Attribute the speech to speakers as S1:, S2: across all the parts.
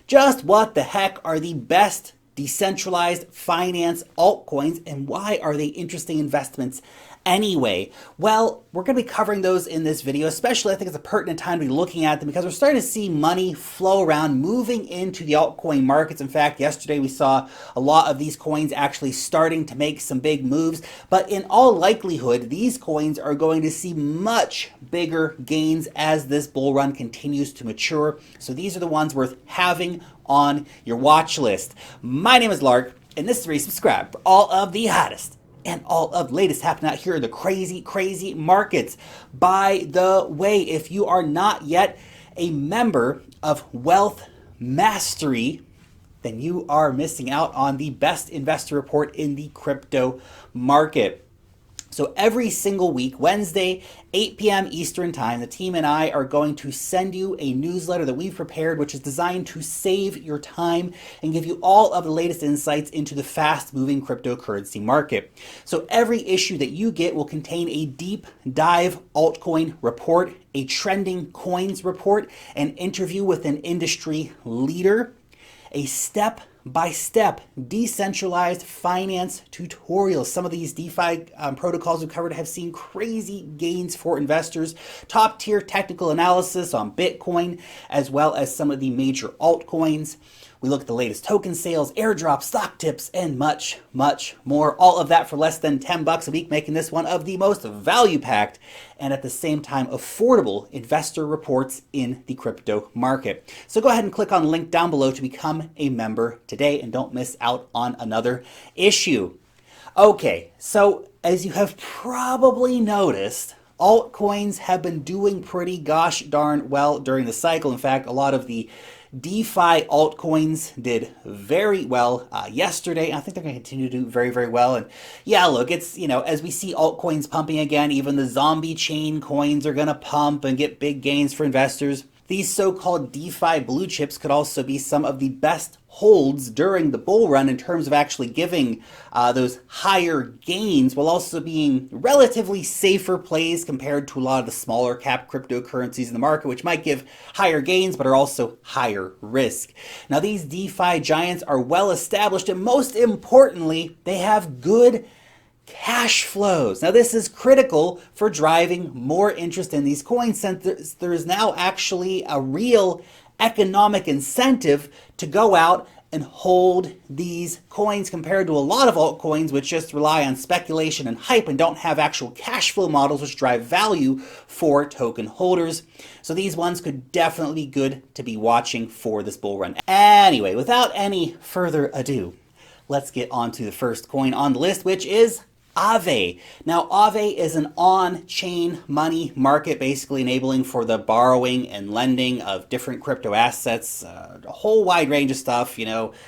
S1: Just what the heck are the best decentralized finance altcoins, and why are they interesting investments anyway? Well, we're going to be covering those in this video, especially I think it's a pertinent time to be looking at them because we're starting to see money flow around, moving into the altcoin markets. In fact, yesterday we saw a lot of these coins actually starting to make some big moves, but in all likelihood, these coins are going to see much bigger gains as this bull run continues to mature. So these are the ones worth having on your watch list. My name is Lark, and this is where you subscribe for all of the hottest and all of the latest happening out here in the crazy markets. By the way, if you are not yet a member of Wealth Mastery, then you are missing out on the best investor report in the crypto market. So every single week, Wednesday, 8 p.m. Eastern Time, the team and I are going to send you a newsletter that we've prepared, which is designed to save your time and give you all of the latest insights into the fast-moving cryptocurrency market. So every issue that you get will contain a deep dive altcoin report, a trending coins report, an interview with an industry leader, a step-by-step decentralized finance tutorials. Some of these DeFi protocols we've covered have seen crazy gains for investors, top tier technical analysis on Bitcoin, as well as some of the major altcoins. We look at the latest token sales, airdrops, stock tips, and much more. All of that for less than $10 a week, making this one of the most value-packed and at the same time affordable investor reports in the crypto market. So go ahead and click on the link down below to become a member today and don't miss out on another issue. Okay, so as you have probably noticed, altcoins have been doing pretty gosh darn well during the cycle. In fact, a lot of the DeFi altcoins did very well yesterday. I think they're going to continue to do very well. And yeah, look, it's, as we see altcoins pumping again, even the zombie chain coins are going to pump and get big gains for investors. These so-called DeFi blue chips could also be some of the best holds during the bull run in terms of actually giving those higher gains while also being relatively safer plays compared to a lot of the smaller cap cryptocurrencies in the market, which might give higher gains but are also higher risk. Now, these DeFi giants are well established, and most importantly, they have good cash flows. Now, this is critical for driving more interest in these coins, since there is now actually a real economic incentive to go out and hold these coins compared to a lot of altcoins which just rely on speculation and hype and don't have actual cash flow models which drive value for token holders. So these ones could definitely be good to be watching for this bull run. Anyway, without any further ado, let's get on to the first coin on the list, which is Aave. Now, Aave is an on-chain money market, basically enabling for the borrowing and lending of different crypto assets, a whole wide range of stuff,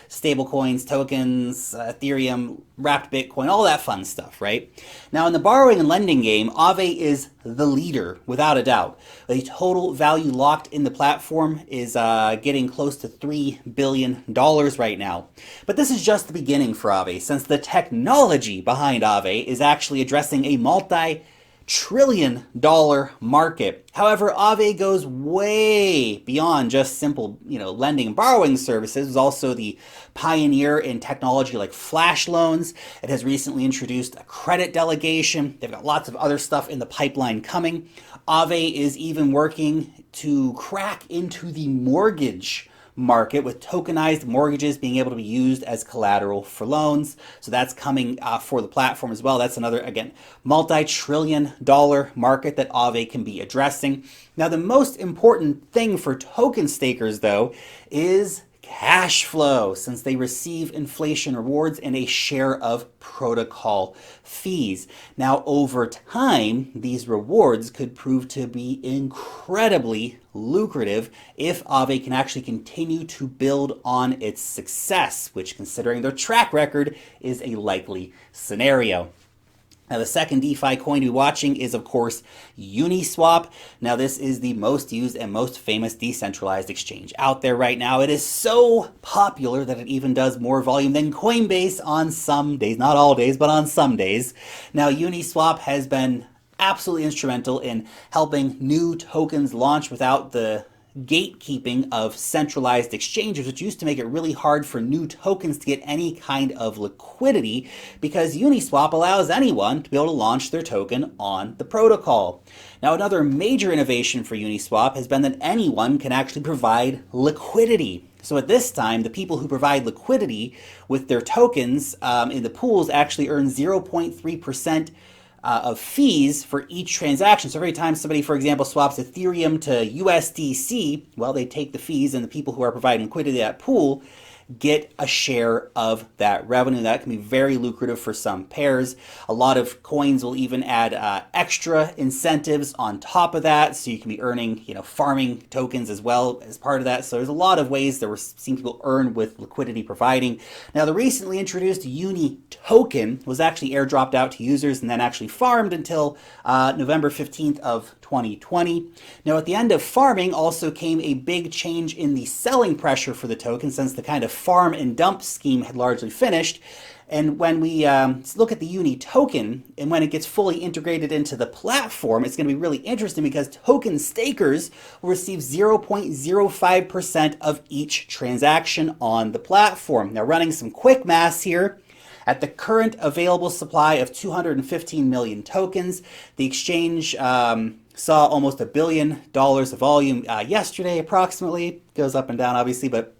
S1: stable coins, tokens, Ethereum, wrapped Bitcoin, all that fun stuff, right? Now, in the borrowing and lending game, Aave is the leader, without a doubt. The total value locked in the platform is getting close to $3 billion right now. But this is just the beginning for Aave, since the technology behind Aave is actually addressing a multi-trillion-dollar market. However, Aave goes way beyond just simple, lending and borrowing services. It's also the pioneer in technology like flash loans. It has recently introduced a credit delegation. They've got lots of other stuff in the pipeline coming. Aave is even working to crack into the mortgage market with tokenized mortgages being able to be used as collateral for loans. So that's coming for the platform as well. That's another, again, multi-trillion-dollar market that Aave can be addressing. Now, the most important thing for token stakers, though, is cash flow, since they receive inflation rewards and a share of protocol fees. Now, over time, these rewards could prove to be incredibly lucrative if Aave can actually continue to build on its success, which, considering their track record, is a likely scenario. Now, the second DeFi coin to be watching is, of course, Uniswap. Now, this is the most used and most famous decentralized exchange out there right now. It is so popular that it even does more volume than Coinbase on some days. Not all days, but on some days. Now, Uniswap has been absolutely instrumental in helping new tokens launch without the gatekeeping of centralized exchanges, which used to make it really hard for new tokens to get any kind of liquidity, because Uniswap allows anyone to be able to launch their token on the protocol. Now, another major innovation for Uniswap has been that anyone can actually provide liquidity. So at this time, the people who provide liquidity with their tokens in the pools actually earn 0.3% of fees for each transaction. So every time somebody, for example, swaps Ethereum to USDC, well, they take the fees, and the people who are providing liquidity to that pool get a share of that revenue. That can be very lucrative for some pairs. A lot of coins will even add extra incentives on top of that, so you can be earning, farming tokens as well as part of that. So there's a lot of ways that we're seeing people earn with liquidity providing. Now, the recently introduced Uni token was actually airdropped out to users and then actually farmed until November 15th of 2020. Now, at the end of farming also came a big change in the selling pressure for the token, since the kind of farm and dump scheme had largely finished. And when we look at the Uni token, and when it gets fully integrated into the platform, it's going to be really interesting, because token stakers will receive 0.05% of each transaction on the platform. Now, running some quick maths here, at the current available supply of 215 million tokens, the exchange saw almost $1 billion of volume yesterday, approximately. Goes up and down, obviously, but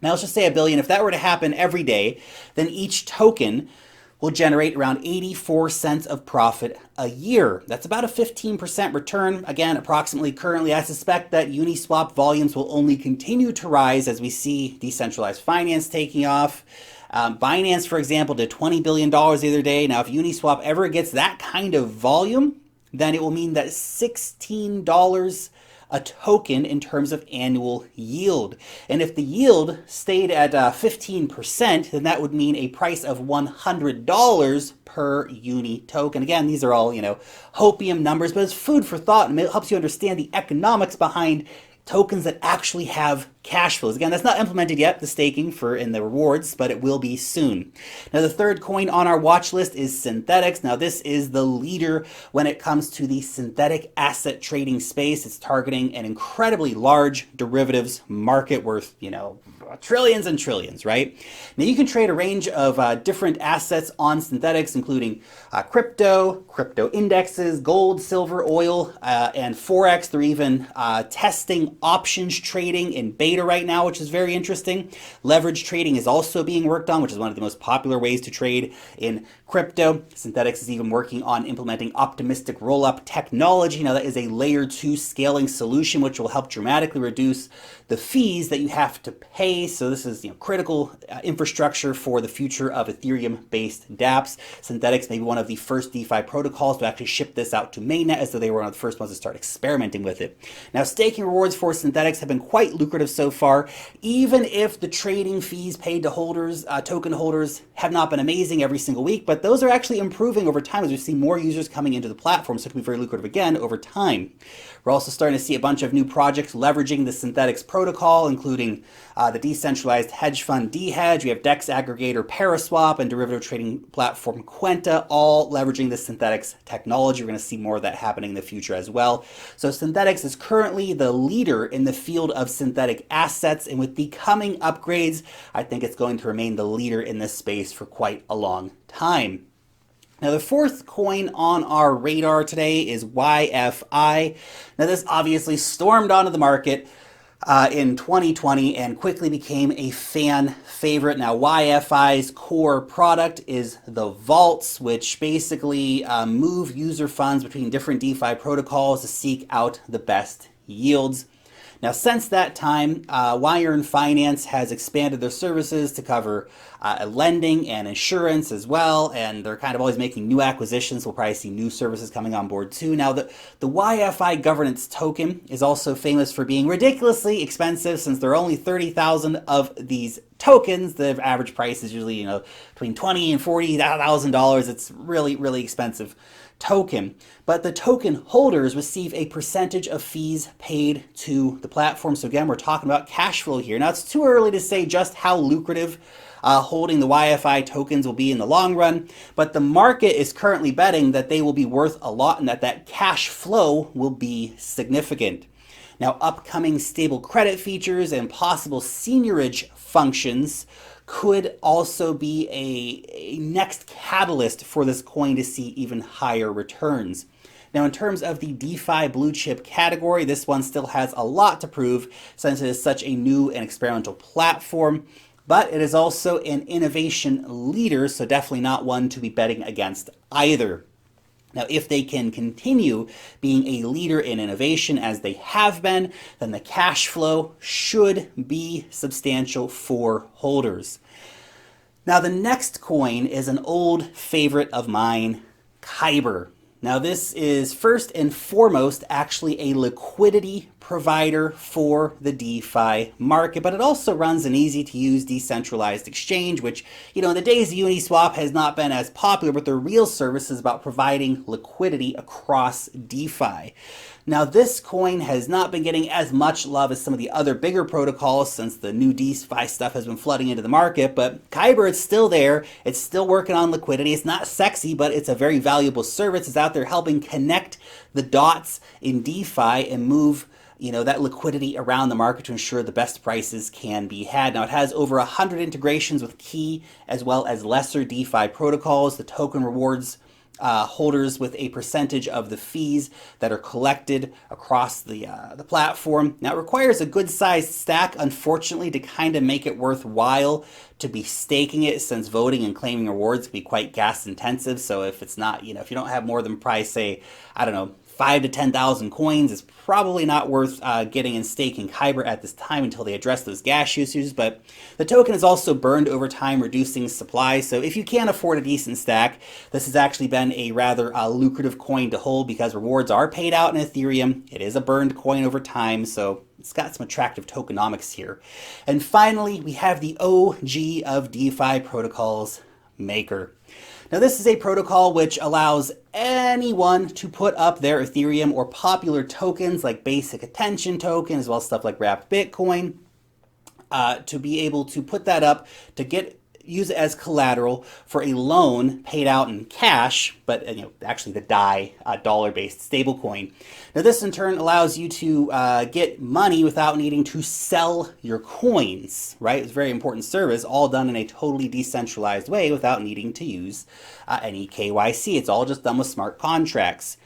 S1: now let's just say $1 billion. If that were to happen every day, then each token will generate around 84 cents of profit a year. That's about a 15% return. Again, approximately currently, I suspect that Uniswap volumes will only continue to rise as we see decentralized finance taking off. BINANCE, for example, did $20 billion the other day. Now, if Uniswap ever gets that kind of volume, then it will mean that $16 a token in terms of annual yield. And if the yield stayed at 15%, then that would mean a price of $100 per Uni token. Again, these are all, hopium numbers, but it's food for thought, and it helps you understand the economics behind tokens that actually have cash flows. Again, that's not implemented yet, the staking in the rewards, but it will be soon. Now, the third coin on our watch list is Synthetix. Now, this is the leader when it comes to the synthetic asset trading space. It's targeting an incredibly large derivatives market worth, trillions and trillions, right? Now, you can trade a range of different assets on Synthetix, including crypto indexes, gold, silver, oil, and Forex. They're even testing options trading in beta right now, which is very interesting. Leverage trading is also being worked on, which is one of the most popular ways to trade in crypto. Synthetix is even working on implementing optimistic roll-up technology. Now, that is a layer 2 scaling solution, which will help dramatically reduce the fees that you have to pay. So this is critical infrastructure for the future of Ethereum-based dApps. Synthetix may be one of the first DeFi protocols to actually ship this out to mainnet, as though they were one of the first ones to start experimenting with it. Now, staking rewards for Synthetix have been quite lucrative so far, even if the trading fees paid to holders, token holders, have not been amazing every single week, but those are actually improving over time as we see more users coming into the platform, so it can be very lucrative again over time. We're also starting to see a bunch of new projects leveraging the Synthetix protocol, including the decentralized hedge fund DHedge. We have DEX aggregator Paraswap and derivative trading platform Quenta, all leveraging the Synthetix technology. We're going to see more of that happening in the future as well. So Synthetix is currently the leader in the field of synthetic assets, and with the coming upgrades, I think it's going to remain the leader in this space for quite a long time. Now, the fourth coin on our radar today is YFI. Now, this obviously stormed onto the market in 2020 and quickly became a fan favorite. Now, YFI's core product is the vaults, which basically move user funds between different DeFi protocols to seek out the best yields. Now, since that time, Yearn Finance has expanded their services to cover lending and insurance as well, and they're kind of always making new acquisitions. We'll probably see new services coming on board too. Now, the YFI governance token is also famous for being ridiculously expensive, since there are only 30,000 of these tokens. The average price is usually, between $20,000 and $40,000. It's really, really expensive token, but the token holders receive a percentage of fees paid to the platform. So again, we're talking about cash flow here. Now, it's too early to say just how lucrative holding the YFI tokens will be in the long run, but the market is currently betting that they will be worth a lot and that cash flow will be significant. Now, upcoming stable credit features and possible seigniorage functions could also be a next catalyst for this coin to see even higher returns. Now, in terms of the DeFi blue chip category, this one still has a lot to prove since it is such a new and experimental platform, but it is also an innovation leader, so definitely not one to be betting against either. Now, if they can continue being a leader in innovation as they have been, then the cash flow should be substantial for holders. Now, the next coin is an old favorite of mine, Kyber. Now, this is first and foremost actually a liquidity provider for the DeFi market, but it also runs an easy to use decentralized exchange, which, in the days of Uniswap has not been as popular, but their real service is about providing liquidity across DeFi. Now, this coin has not been getting as much love as some of the other bigger protocols since the new DeFi stuff has been flooding into the market, but Kyber is still there. It's still working on liquidity. It's not sexy, but it's a very valuable service. It's out there helping connect the dots in DeFi and move that liquidity around the market to ensure the best prices can be had. Now, it has over 100 integrations with key as well as lesser DeFi protocols. The token rewards holders with a percentage of the fees that are collected across the platform. Now, it requires a good sized stack, unfortunately, to kind of make it worthwhile to be staking it, since voting and claiming rewards can be quite gas intensive. So if it's not, if you don't have more than probably say, 5 to 10,000 coins, is probably not worth getting and staking Kyber at this time until they address those gas usages. But the token is also burned over time, reducing supply. So if you can't afford a decent stack, this has actually been a rather lucrative coin to hold because rewards are paid out in Ethereum. It is a burned coin over time, so it's got some attractive tokenomics here. And finally, we have the OG of DeFi protocols, Maker. Now, this is a protocol which allows anyone to put up their Ethereum or popular tokens like Basic Attention Token, as well as stuff like Wrapped Bitcoin, to be able to put that up to use it as collateral for a loan paid out in cash, but actually the DAI dollar-based stablecoin. Now, this in turn allows you to get money without needing to sell your coins, right? It's a very important service, all done in a totally decentralized way without needing to use any KYC. It's all just done with smart contracts.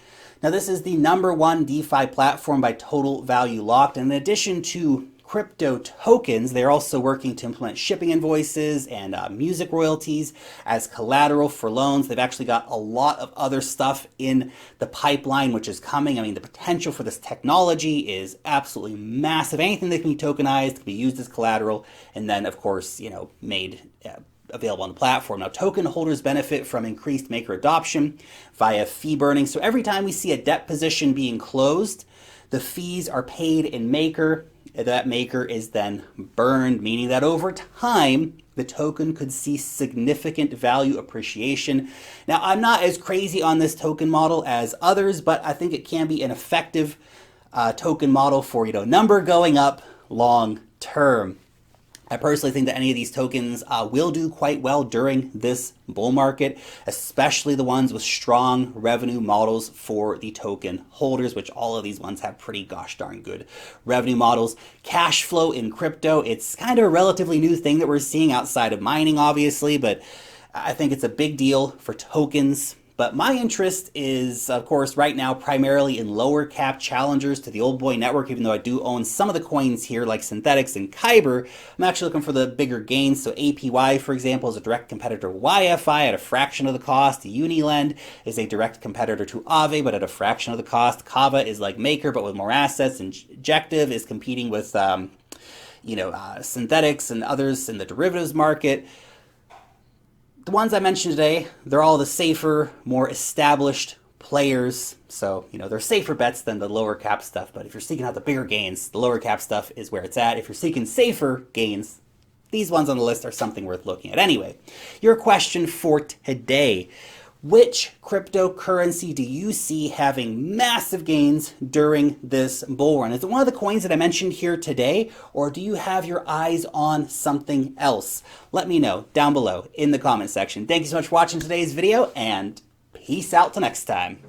S1: Now, this is the #1 DeFi platform by total value locked, and in addition to crypto tokens, they're also working to implement shipping invoices and music royalties as collateral for loans. They've actually got a lot of other stuff in the pipeline which is coming. I mean, the potential for this technology is absolutely massive. Anything that can be tokenized can be used as collateral and then, of course, made available on the platform. Now, token holders benefit from increased Maker adoption via fee burning. So every time we see a debt position being closed, the fees are paid in Maker. That Maker is then burned, meaning that over time, the token could see significant value appreciation. Now, I'm not as crazy on this token model as others, but I think it can be an effective token model for, number going up long term. I personally think that any of these tokens will do quite well during this bull market, especially the ones with strong revenue models for the token holders, which all of these ones have pretty gosh darn good revenue models. Cash flow in crypto, it's kind of a relatively new thing that we're seeing outside of mining, obviously, but I think it's a big deal for tokens. But my interest is, of course, right now primarily in lower cap challengers to the old boy network, even though I do own some of the coins here like Synthetix and Kyber. I'm actually looking for the bigger gains. So APY, for example, is a direct competitor to YFI at a fraction of the cost. Unilend is a direct competitor to Aave, but at a fraction of the cost. Kava is like Maker, but with more assets. Injective is competing with, Synthetix and others in the derivatives market. The ones I mentioned today, they're all the safer, more established players. So, they're safer bets than the lower cap stuff. But if you're seeking out the bigger gains, the lower cap stuff is where it's at. If you're seeking safer gains, these ones on the list are something worth looking at. Anyway, your question for today. Which cryptocurrency do you see having massive gains during this bull run? Is it one of the coins that I mentioned here today, or do you have your eyes on something else? Let me know down below in the comment section. Thank you so much for watching today's video, and peace out till next time.